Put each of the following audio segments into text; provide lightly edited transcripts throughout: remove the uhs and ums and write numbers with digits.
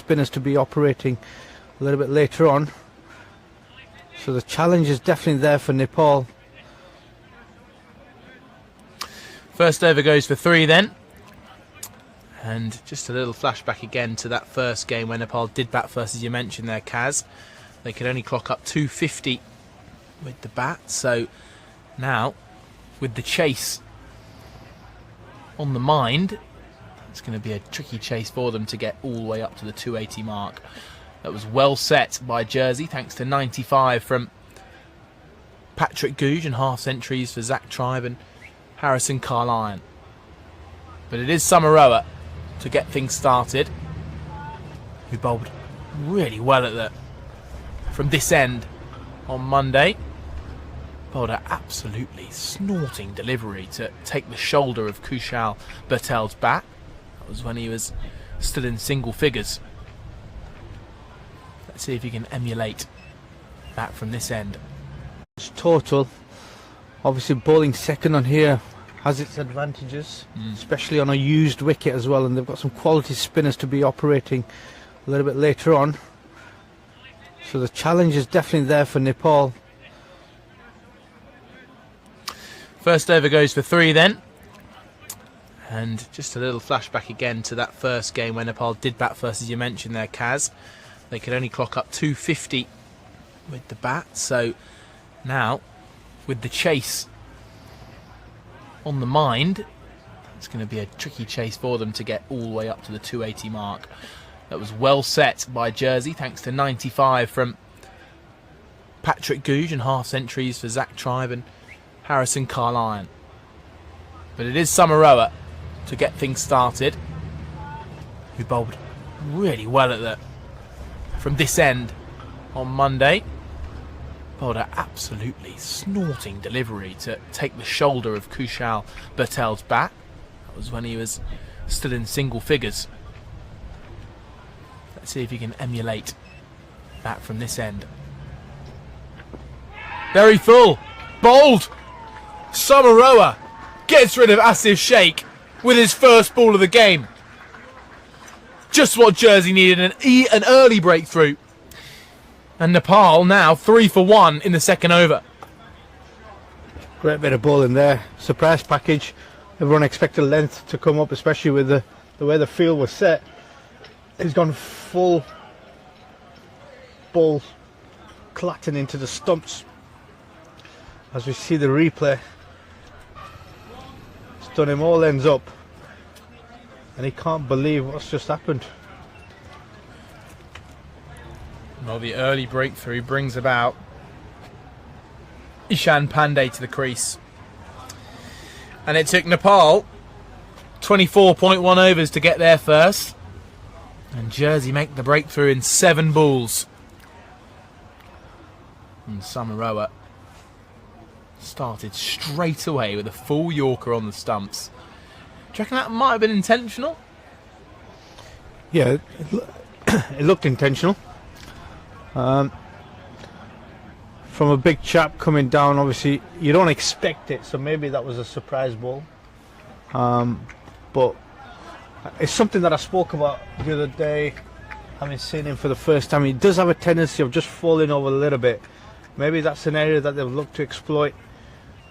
spinners to be operating a little bit later on. So the challenge is definitely there for Nepal. First over goes for 3 then. And just a little flashback again to that first game when Nepal did bat first, as you mentioned there, Kaz. They could only clock up 250 with the bat. So now, with the chase on the mind, it's going to be a tricky chase for them to get all the way up to the 280 mark. That was well set by Jersey, thanks to 95 from Patrick Googe and half centuries for Zach Tribe and Harrison Carlyon. But it is Samaroa to get things started, who bowled really well at that from this end on Monday. Bowled an absolutely snorting delivery to take the shoulder of Kushal Patel's bat. That was when he was still in single figures. Let's see if he can emulate that from this end. It's total. Obviously bowling second on here has its advantages, especially on a used wicket as well, and they've got some quality spinners to be operating a little bit later on. So the challenge is definitely there for Nepal. First over goes for 3 then. And just a little flashback again to that first game when Nepal did bat first, as you mentioned there, Kaz. They could only clock up 250 with the bat. So now, with the chase on the mind, it's going to be a tricky chase for them to get all the way up to the 280 mark. That was well set by Jersey, thanks to 95 from Patrick Googe and half centuries for Zach Tribe and Harrison Carlyon. But it is Samaroa to get things started, who bowled really well at that from this end on Monday. Bowled an absolutely snorting delivery to take the shoulder of Kushal Patel's bat. That was when he was still in single figures. Let's see if he can emulate that from this end. Very full. Bowled. Samaroa gets rid of Asif Sheikh with his first ball of the game. Just what Jersey needed, an early breakthrough. And Nepal now 3 for 1 in the second over. Great bit of bowling there. Surprise package. Everyone expected length to come up, especially with the way the field was set. He's gone full ball clatting into the stumps. As we see the replay, it's done him all ends up. And he can't believe what's just happened. Well, the early breakthrough brings about Ishan Pandey to the crease. And it took Nepal 24.1 overs to get there first. And Jersey make the breakthrough in 7 balls. And Samaroa started straight away with a full Yorker on the stumps. Do you reckon that might have been intentional? Yeah, it looked intentional. From a big chap coming down, obviously you don't expect it, so maybe that was a surprise ball. But it's something that I spoke about the other day, having seen him for the first time. He does have a tendency of just falling over a little bit. Maybe that's an area that they've looked to exploit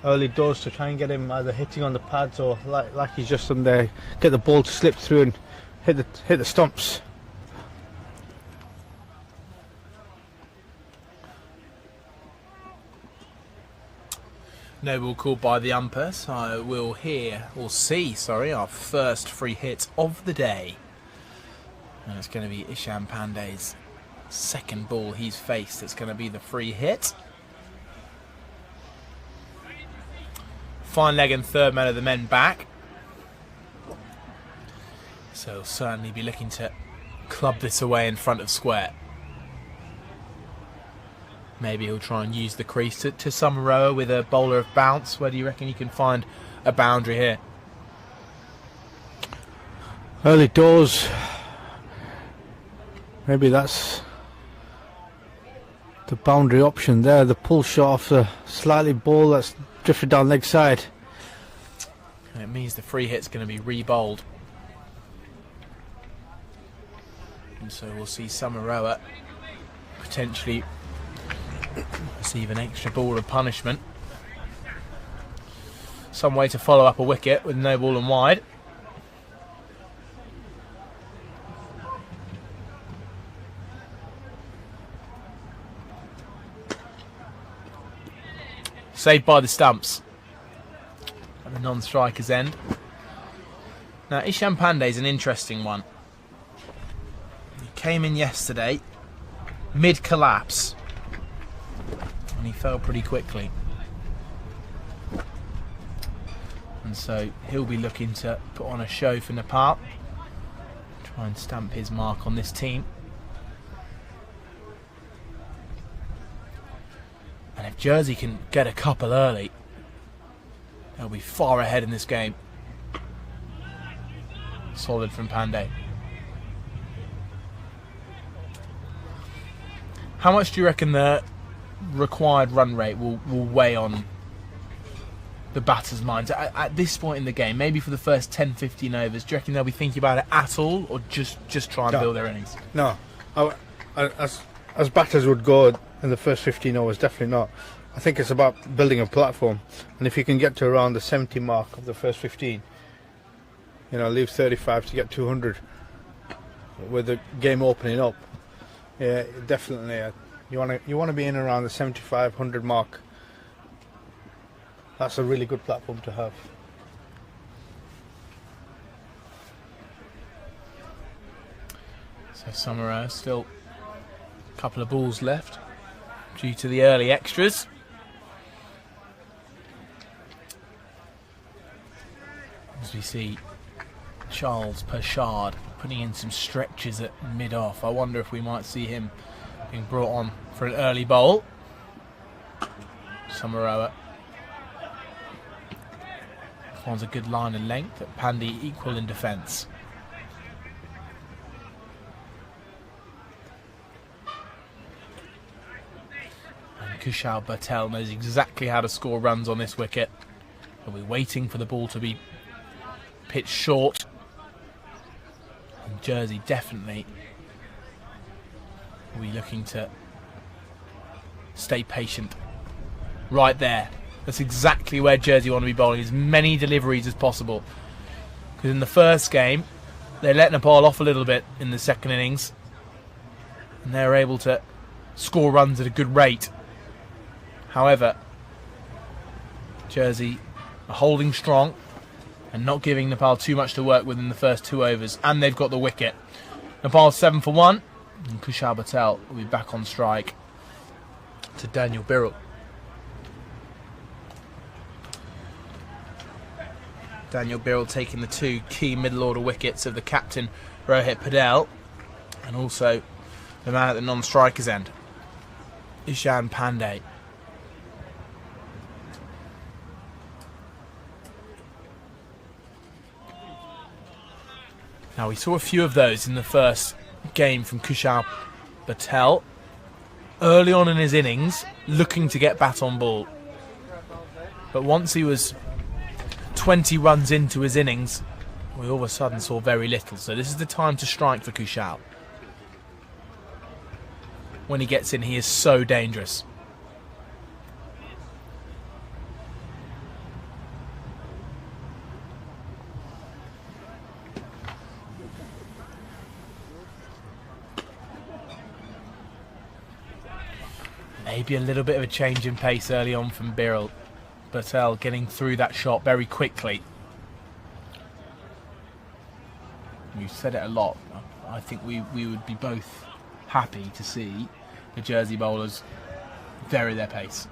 early doors to try and get him either hitting on the pads or like he's just on there, get the ball to slip through and hit the stumps. No ball called by the umpire, so we'll see our first free hit of the day. And it's going to be Ishan Pandey's second ball he's faced. It's going to be the free hit. Fine leg and third man of the men back. So he'll certainly be looking to club this away in front of square. Maybe he'll try and use the crease to Samaroa with a bowler of bounce. Where do you reckon you can find a boundary here? Early doors. Maybe that's the boundary option there. The pull shot off the slightly ball that's drifted down leg side. And it means the free hit's going to be re-bowled. And so we'll see Samaroa potentially receive an extra ball of punishment. Some way to follow up a wicket with no ball and wide. Saved by the stumps at the non-striker's end. Now Ishan Pandey is an interesting one. He came in yesterday mid-collapse and he fell pretty quickly. And so he'll be looking to put on a show for Nepal. Try and stamp his mark on this team. And if Jersey can get a couple early, they'll be far ahead in this game. Solid from Pandey. How much do you reckon the required run rate will weigh on the batter's minds at this point in the game? Maybe for the first 10-15 overs, do you reckon they'll be thinking about it at all, or just try and build their innings? No. As batters would go in the first 15 overs, definitely not. I think it's about building a platform, and if you can get to around the 70 mark of the first 15, leave 35 to get 200 with the game opening up. Yeah, definitely. You want to be in around the 75-100 mark. That's a really good platform to have. So Samaroa still a couple of balls left due to the early extras. As we see Charles Pershard putting in some stretches at mid-off. I wonder if we might see him being brought on for an early bowl. Samaroa finds a good line of length at Pandey, equal in defence. And Kushal Patel knows exactly how to score runs on this wicket. He'll be waiting for the ball to be pitched short. And Jersey definitely will be looking to stay patient. Right there. That's exactly where Jersey want to be bowling, as many deliveries as possible. Because in the first game, they let Nepal off a little bit in the second innings, and they were able to score runs at a good rate. However, Jersey are holding strong and not giving Nepal too much to work with in the first 2 overs, and they've got the wicket. Nepal 7 for 1, and Kushal Patel will be back on strike to Daniel Birrell. Daniel Birrell taking the 2 key middle order wickets of the captain Rohit Patel, and also the man at the non-striker's end, Ishan Pandey. Now we saw a few of those in the first game from Kushal Patel early on in his innings, looking to get bat on ball. But once he was 20 runs into his innings, we all of a sudden saw very little. So this is the time to strike for Kushal. When he gets in, he is so dangerous. Maybe a little bit of a change in pace early on from Birrell. Patel getting through that shot very quickly. We've said it a lot. I think we would be both happy to see the Jersey bowlers vary their pace.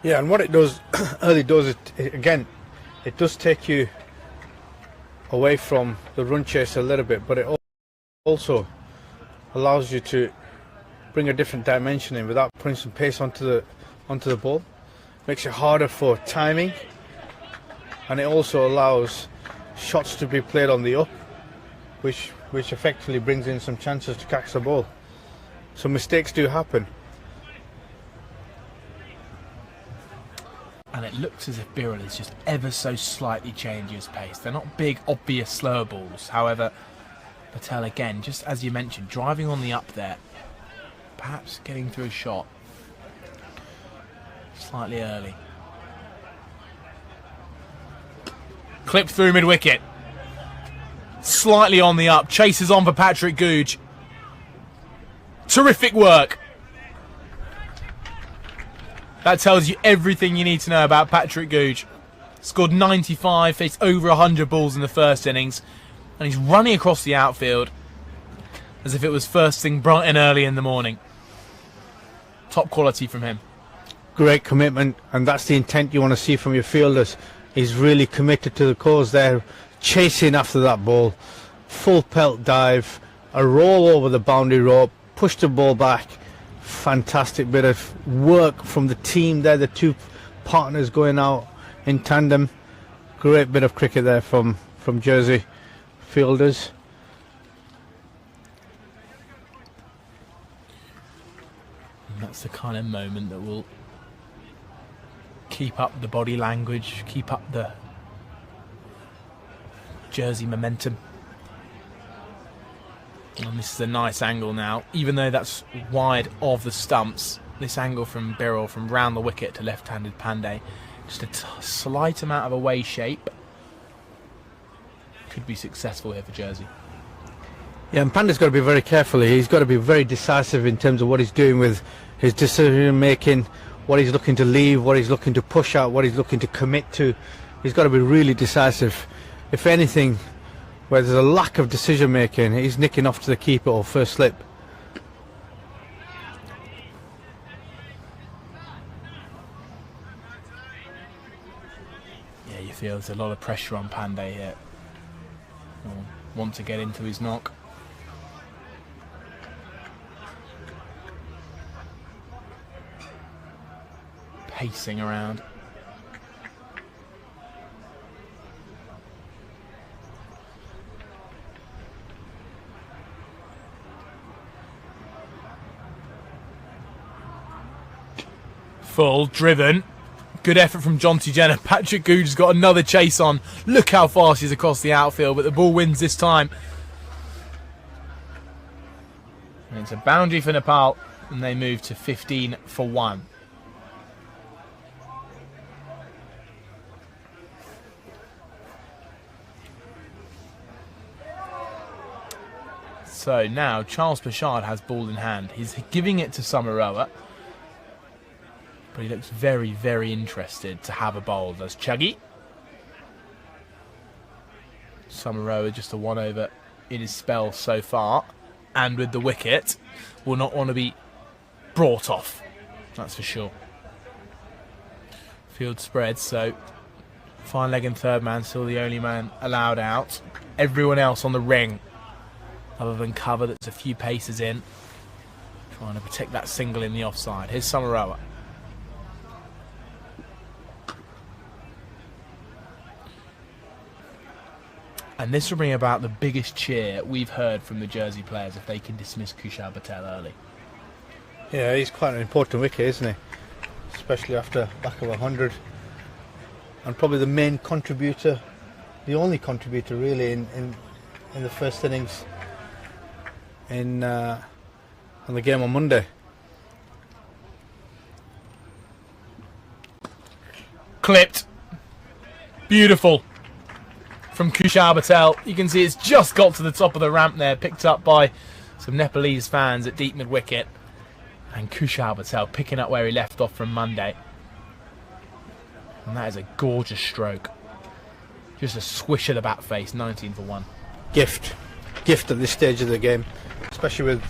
Yeah, and what it does early does, it does take you away from the run chase a little bit, but it also allows you to bring a different dimension in without putting some pace onto the ball. Makes it harder for timing, and it also allows shots to be played on the up, which effectively brings in some chances to catch the ball. So mistakes do happen. And it looks as if Birrell is just ever so slightly changing his pace. They're not big, obvious slower balls. However, Patel again, just as you mentioned, driving on the up there. Perhaps getting through a shot slightly early. Clipped through mid-wicket. Slightly on the up. Chases on for Patrick Googe. Terrific work. That tells you everything you need to know about Patrick Googe. Scored 95, faced over 100 balls in the first innings. And he's running across the outfield as if it was first thing bright and early in the morning. Top quality from him. Great commitment, and that's the intent you want to see from your fielders. He's really committed to the cause there, chasing after that ball. Full pelt dive, a roll over the boundary rope, push the ball back. Fantastic bit of work from the team there, the two partners going out in tandem. Great bit of cricket there from Jersey fielders. And that's the kind of moment that will keep up the body language, keep up the Jersey momentum. And this is a nice angle now, even though that's wide of the stumps. This angle from Birrell, from round the wicket to left-handed Pandey, just a slight amount of away shape. Could be successful here for Jersey. Yeah, and Pandey's got to be very careful. He's got to be very decisive in terms of what he's doing with his decision making, what he's looking to leave, what he's looking to push out, what he's looking to commit to. He's got to be really decisive. If anything, where there's a lack of decision making, he's nicking off to the keeper or first slip. Yeah, you feel there's a lot of pressure on Pandey here. Want to get into his knock. Pacing around. Full, driven. Good effort from Jonty Jenner. Patrick Googe's got another chase on. Look how fast he's across the outfield, but the ball wins this time. And it's a boundary for Nepal, and they move to 15 for 1. So now Charles Pashard has ball in hand. He's giving it to Samaroa. But he looks very, very interested to have a bowl. Does Chuggy. Samaroa just a one over in his spell so far. And with the wicket, will not want to be brought off. That's for sure. Field spread, so fine leg and third man, still the only man allowed out. Everyone else on the ring, other than cover that's a few paces in, trying to protect that single in the offside. Here's Samaroa. And this will bring about the biggest cheer we've heard from the Jersey players if they can dismiss Kushal Patel early. Yeah, he's quite an important wicket, isn't he? Especially after back of 100. And probably the main contributor, the only contributor really in the first innings on the game on Monday. Clipped. Beautiful. From Kushal Patel. You can see it's just got to the top of the ramp there, picked up by some Nepalese fans at deep mid-wicket. And Kushal Patel picking up where he left off from Monday. And that is a gorgeous stroke. Just a swish of the bat face, 19 for 1. Gift at this stage of the game, especially with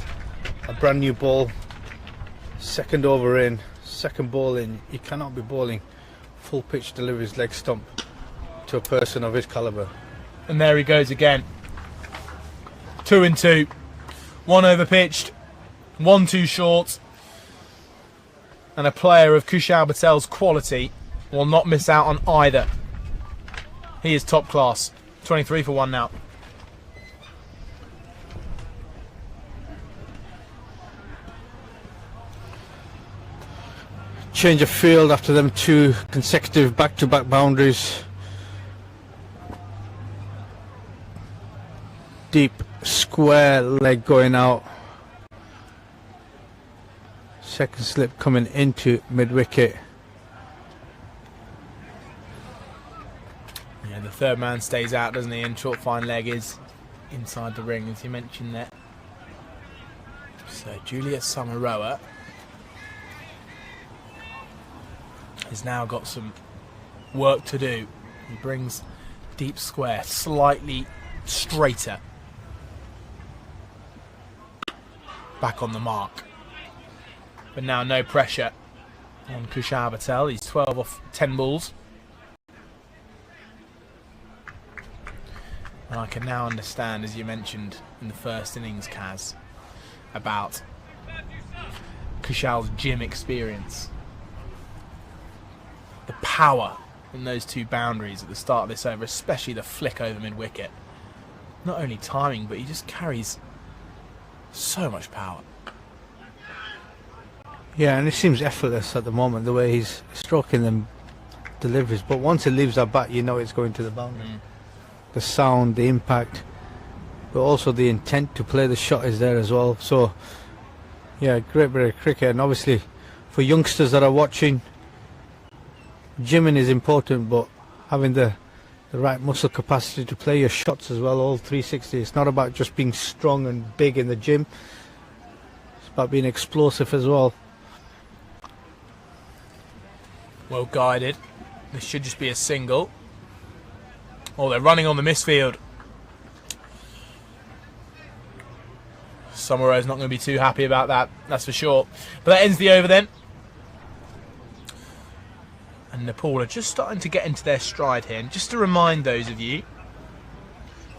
a brand new ball, second over in, second ball in. You cannot be bowling full pitch deliveries leg stump to a person of his calibre. And there he goes again. 2 and 2. 1 over pitched, 1 too short. And a player of Kushal Patel's quality will not miss out on either. He is top class. 23 for 1 now. Change of field after them 2 consecutive back-to-back boundaries. deep square leg going out. Second slip coming into mid-wicket. Yeah, the third man stays out, doesn't he? And short fine leg is inside the ring, as you mentioned there. So Julius Samaroa has now got some work to do. He brings deep square slightly straighter back on the mark, but now no pressure on Kushal Patel. He's 12 off 10 balls, and I can now understand, as you mentioned in the first innings, Kaz, about Kushal's gym experience. The power in those two boundaries at the start of this over, especially the flick over mid-wicket. Not only timing, but he just carries so much power. Yeah, and it seems effortless at the moment, the way he's stroking them deliveries. But once it leaves that bat, you know it's going to the boundary. The sound, the impact, but also the intent to play the shot is there as well. So, yeah, great bit of cricket. And obviously, for youngsters that are watching, gymming is important, but having the right muscle capacity to play your shots as well, all 360. It's not about just being strong and big in the gym. It's about being explosive as well. Well guided. This should just be a single. Oh, they're running on the misfield. Samaro's not going to be too happy about that, that's for sure. But that ends the over then. And Nepal are just starting to get into their stride here. And just to remind those of you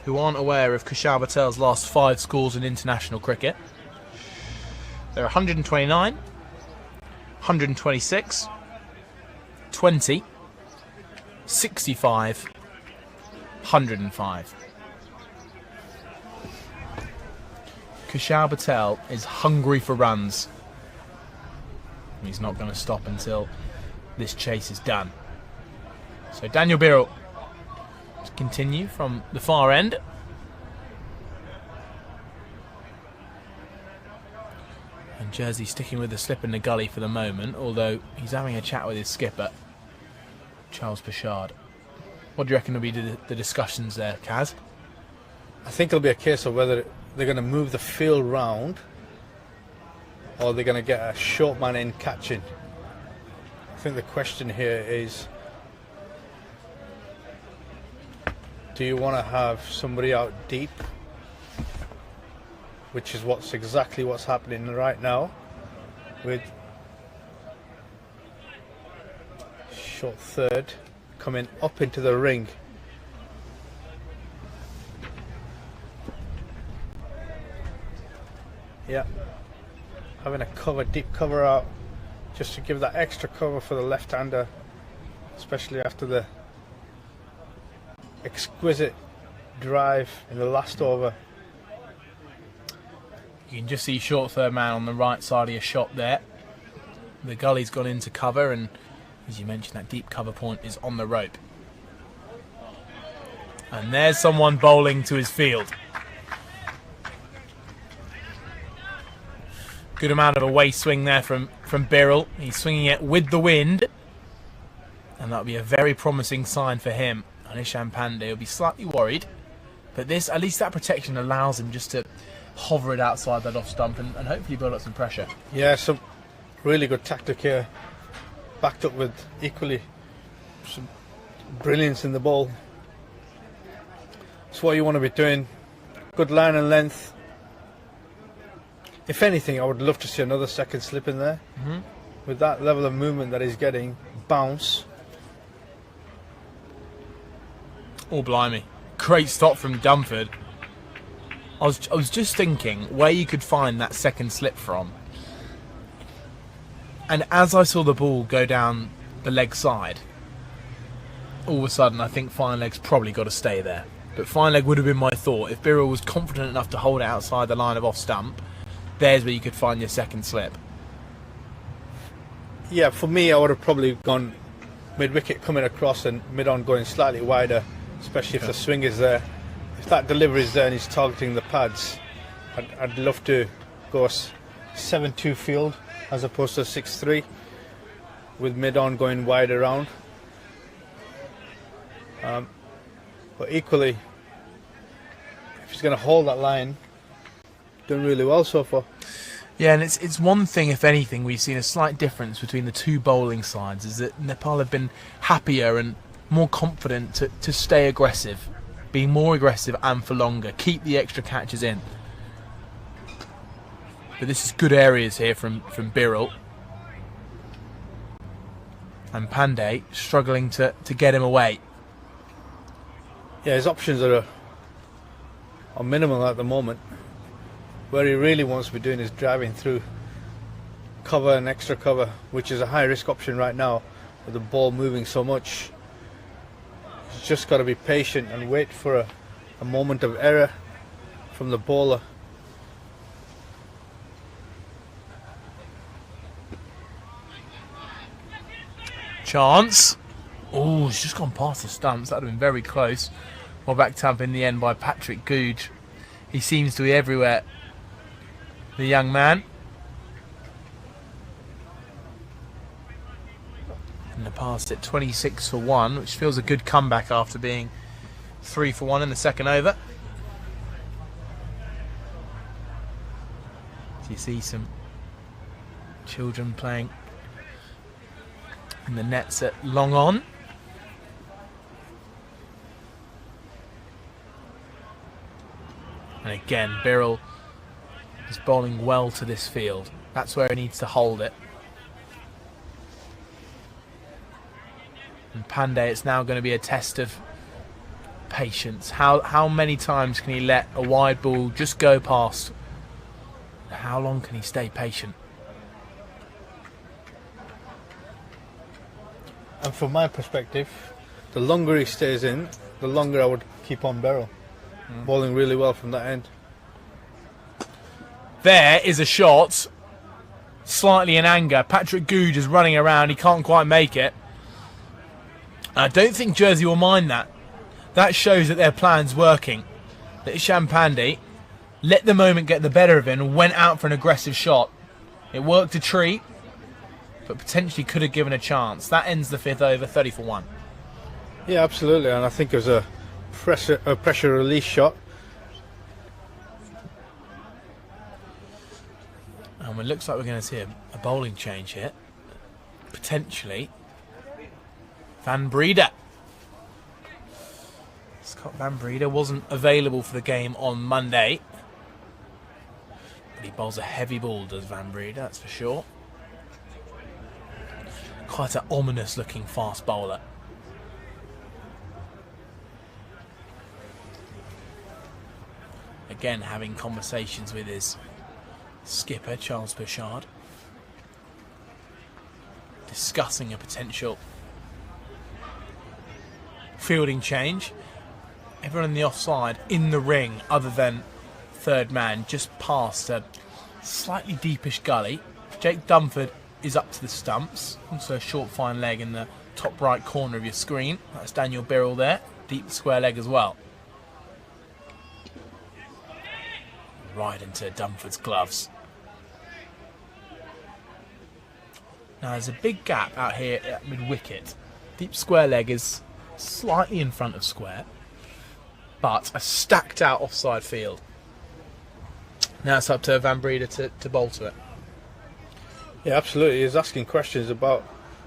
who aren't aware of Kushal Patel's last 5 scores in international cricket, they're 129, 126, 20, 65, 105. Kushal Patel is hungry for runs. He's not going to stop until this chase is done. So Daniel Birrell to continue from the far end. And Jersey sticking with the slip in the gully for the moment, although he's having a chat with his skipper, Charles Pashard. What do you reckon will be the discussions there, Kaz? I think it'll be a case of whether they're going to move the field round or they're going to get a short man in catching. I think the question here is, do you want to have somebody out deep, which is exactly what's happening right now with short third coming up into the ring. Yeah, having a deep cover out, just to give that extra cover for the left-hander, especially after the exquisite drive in the last over. You can just see short third man on the right side of your shot there. The gully's gone into cover, and as you mentioned, that deep cover point is on the rope. And there's someone bowling to his field. Good amount of away swing there from Birrell. He's swinging it with the wind, and that'll be a very promising sign for him. And Ishan Pandey will be slightly worried, but this, at least that protection allows him just to hover it outside that off stump and hopefully build up some pressure. Yeah, some really good tactic here, backed up with equally some brilliance in the ball. That's what you want to be doing. Good line and length. If anything, I would love to see another second slip in there. With that level of movement that he's getting, bounce. Oh, blimey. Great stop from Dumford. I was just thinking where you could find that second slip from. And as I saw the ball go down the leg side, all of a sudden I think fine leg's probably got to stay there. But fine leg would have been my thought. If Birrell was confident enough to hold it outside the line of off stump, there's where you could find your second slip. Yeah, for me, I would have probably gone mid-wicket coming across and mid-on going slightly wider, especially if the swing is there. if that delivery is there and he's targeting the pads, I'd love to go 7-2 field as opposed to 6-3, with mid-on going wide around. But equally, if he's going to hold that line, done really well so far. Yeah, and it's one thing, if anything, we've seen a slight difference between the two bowling sides, is that Nepal have been happier and more confident to stay aggressive, being more aggressive and for longer, keep the extra catches in. But this is good areas here from Birrell. And Pandey struggling to get him away. Yeah, his options are minimal at the moment. Where he really wants to be doing is driving through cover and extra cover, which is a high risk option right now with the ball moving so much. He's just got to be patient and wait for a moment of error from the bowler. Chance. Oh, he's just gone past the stumps. That would have been very close. Well, backed up in the end by Patrick Googe. He seems to be everywhere, the young man. And the past at 26 for 1, which feels a good comeback after being 3 for 1 in the second over. So you see some children playing in the nets at long on. And again, Birrell is bowling well to this field. That's where he needs to hold it. And Pandey, it's now going to be a test of patience. How many times can he let a wide ball just go past? How long can he stay patient? And from my perspective, the longer he stays in, the longer I would keep on Birrell. Bowling really well from that end. There is a shot, slightly in anger. Patrick Googe is running around, he can't quite make it. I don't think Jersey will mind that. That shows that their plan's working. That Isham Pandey let the moment get the better of him and went out for an aggressive shot. It worked a treat, but potentially could have given a chance. That ends the 5th over, 30 for 1. Yeah, absolutely, and I think it was a pressure release shot. And it looks like we're going to see a bowling change here. Potentially. Van Breede. Scott Van Breede wasn't available for the game on Monday. But he bowls a heavy ball, does Van Breede, that's for sure. Quite an ominous looking fast bowler. Again, having conversations with his skipper, Charles Bouchard, discussing a potential fielding change. Everyone in the offside in the ring, other than third man, just past a slightly deepish gully. Jake Dunford is up to the stumps. Also a short fine leg in the top right corner of your screen. That's Daniel Birrell there. Deep square leg as well. Right into Dunford's gloves. Now there's a big gap out here at mid-wicket. Deep square leg is slightly in front of square, but a stacked out offside field. Now it's up to Van Breede to bowl to it. Yeah, absolutely. He's asking questions about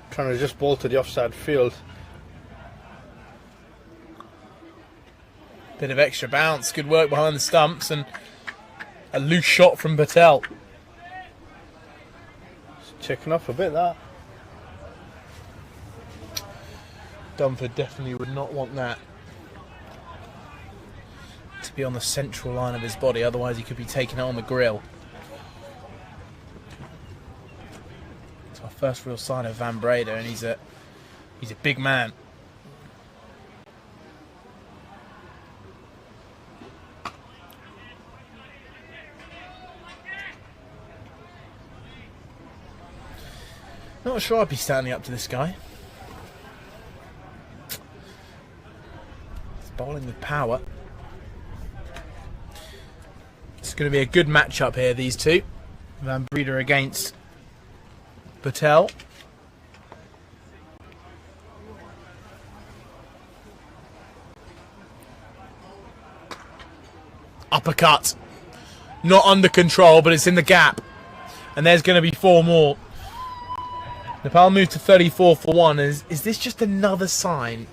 trying to just bowl to the offside field. Bit of extra bounce, good work behind the stumps, and a loose shot from Patel. It's checking off a bit, that. Dunford definitely would not want that to be on the central line of his body, otherwise he could be taking it on the grill. It's our first real sign of Van Breede, and he's a big man. Not sure I'd be standing up to this guy. He's bowling with power. It's going to be a good matchup here, these two. Van Breda against Patel. Uppercut. Not under control, but it's in the gap. And there's going to be 4 more. Nepal moved to 34 for 1. Is this just another sign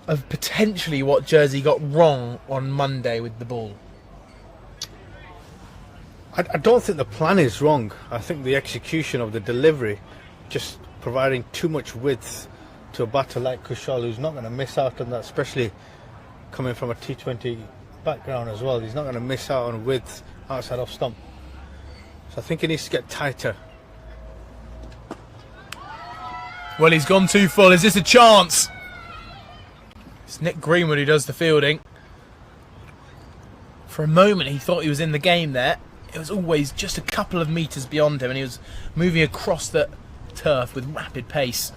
of potentially what Jersey got wrong on Monday with the ball? I don't think the plan is wrong. I think the execution of the delivery, just providing too much width to a batter like Kushal, who's not going to miss out on that, especially coming from a T20 background as well. He's not going to miss out on width outside off stump. So I think he needs to get tighter. Well, he's gone too full. Is this a chance? It's Nick Greenwood who does the fielding. For a moment, he thought he was in the game there. It was always just a couple of metres beyond him, and he was moving across the turf with rapid pace.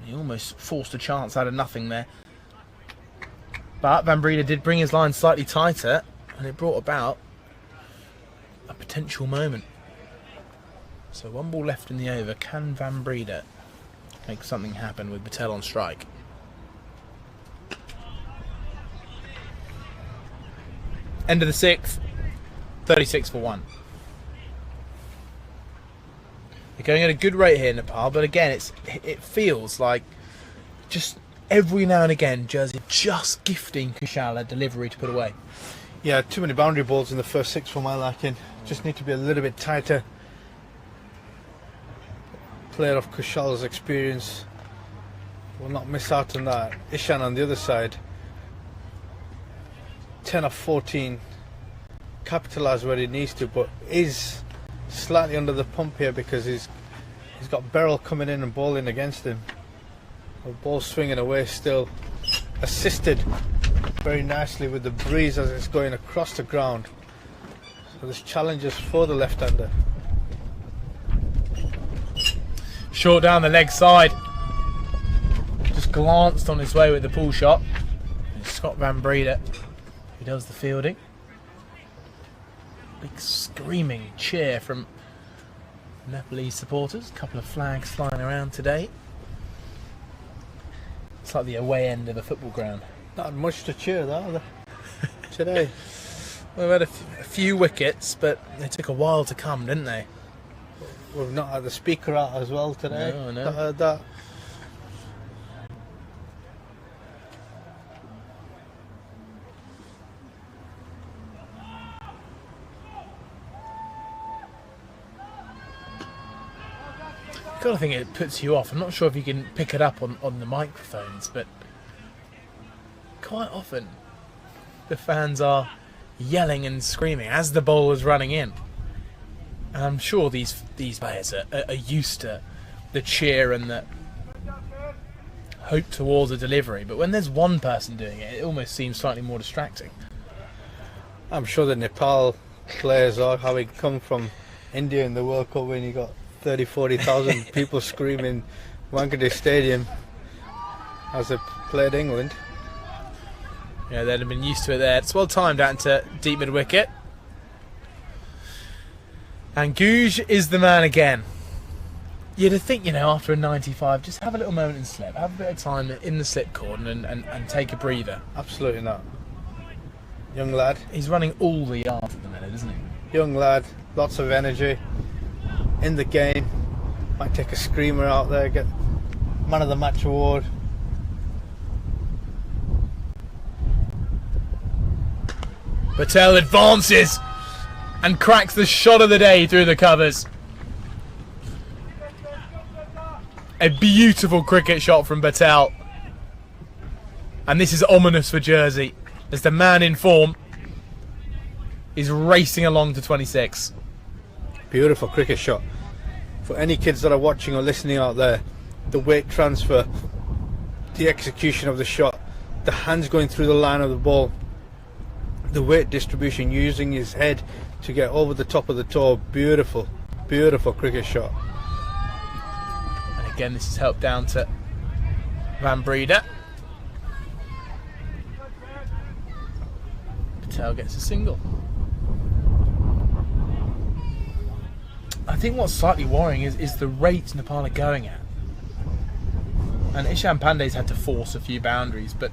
He almost forced a chance out of nothing there. But Van Breda did bring his line slightly tighter, and it brought about a potential moment. So 1 ball left in the over. Can Van Breda make something happen with Patel on strike? End of the 6th. 36 for 1. They're going at a good rate here, Nepal, but again, it feels like just every now and again, Jersey just gifting Kushal a delivery to put away. Yeah, too many boundary balls in the first 6 for my liking. Just need to be a little bit tighter. Player of Kushal's experience will not miss out on that. Ishan on the other side, 10 of 14. Capitalise where he needs to, but is slightly under the pump here because he's got Beryl coming in and bowling against him. The ball swinging away still, assisted very nicely with the breeze as it's going across the ground. So there's challenges for the left-hander. Short down the leg side. Just glanced on his way with the pull shot. It's Scott Van Breda who does the fielding. Big screaming cheer from Nepalese supporters. A couple of flags flying around today. It's like the away end of a football ground. Not much to cheer though today. We've had a few wickets, but they took a while to come, didn't they? We've not had the speaker out as well today. No, I know. Not heard that. I kind of think it puts you off. I'm not sure if you can pick it up on the microphones, but quite often the fans are yelling and screaming as the bowler's running in. And I'm sure these players are used to the cheer and the hope towards a delivery, but when there's one person doing it, it almost seems slightly more distracting. I'm sure the Nepal players are having come from India in the World Cup when you got 30,000-40,000 people screaming Wankhede Stadium as they played England. Yeah, they'd have been used to it there. It's well timed out into deep mid wicket. And Gouge is the man again. You'd think, after a 95, just have a little moment in slip, have a bit of time in the slip cordon and take a breather. Absolutely not. Young lad. He's running all the yards at the minute, isn't he? Young lad, lots of energy in the game. Might take a screamer out there, get man of the match award. Patel advances and cracks the shot of the day through the covers. A beautiful cricket shot from Patel. And this is ominous for Jersey as the man in form is racing along to 26. Beautiful cricket shot. For any kids that are watching or listening out there, the weight transfer, the execution of the shot, the hands going through the line of the ball, the weight distribution, using his head to get over the top of the toe. Beautiful, beautiful cricket shot. And again, this is helped down to Van Breda. Patel gets a single. I think what's slightly worrying is the rate Nepal are going at. And Ishan Pandey's had to force a few boundaries, but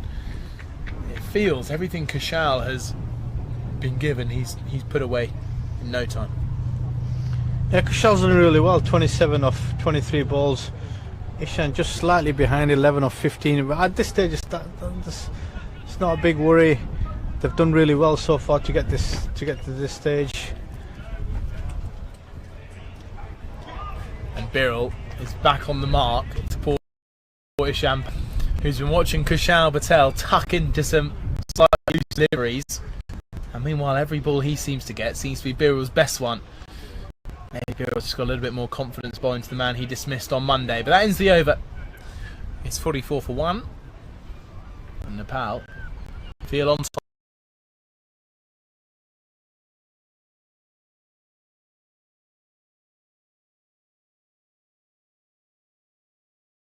it feels everything Kushal has been given, he's put away in no time. Yeah, Kushal's done really well. 27 off 23 balls. Ishan just slightly behind, 11 off 15. But at this stage, it's not a big worry. They've done really well so far to get to this stage. And Birrell is back on the mark to poor Ishan, who's been watching Kushal Patel tuck into some slightly loose deliveries. And meanwhile, every ball he seems to get seems to be Birrell's best one. Maybe Birrell's just got a little bit more confidence bowling to the man he dismissed on Monday. But that ends the over. It's 44 for 1. And Nepal feel on top.